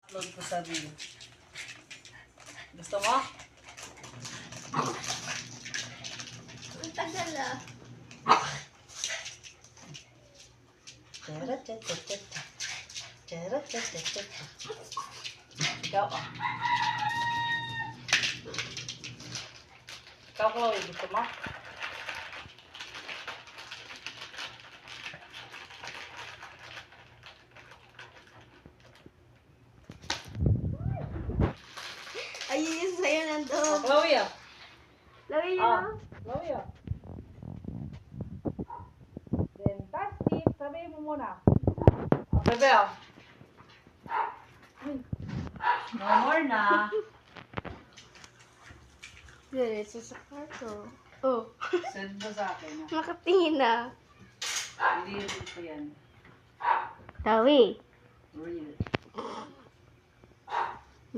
Load ko sa reel. Gusto mo? Ang tagal ah. Charat-chat-chat-chat. Charat-chat-chat-chat. Ikaw, ah. Ikaw, Chloe, gusto mo? Ay, yun sa'yo Oh, nandun. Chloe, ah. Lawin yun Ah, ah. Chloe, ah. Fantastic. Sabihin mo muna. Oh, bebe, ah. No more na. Diretso sa kwarto. Oh, Send mo sa akin, ah. nakatingin na. Hindi rin ko yan. Tawi. Real.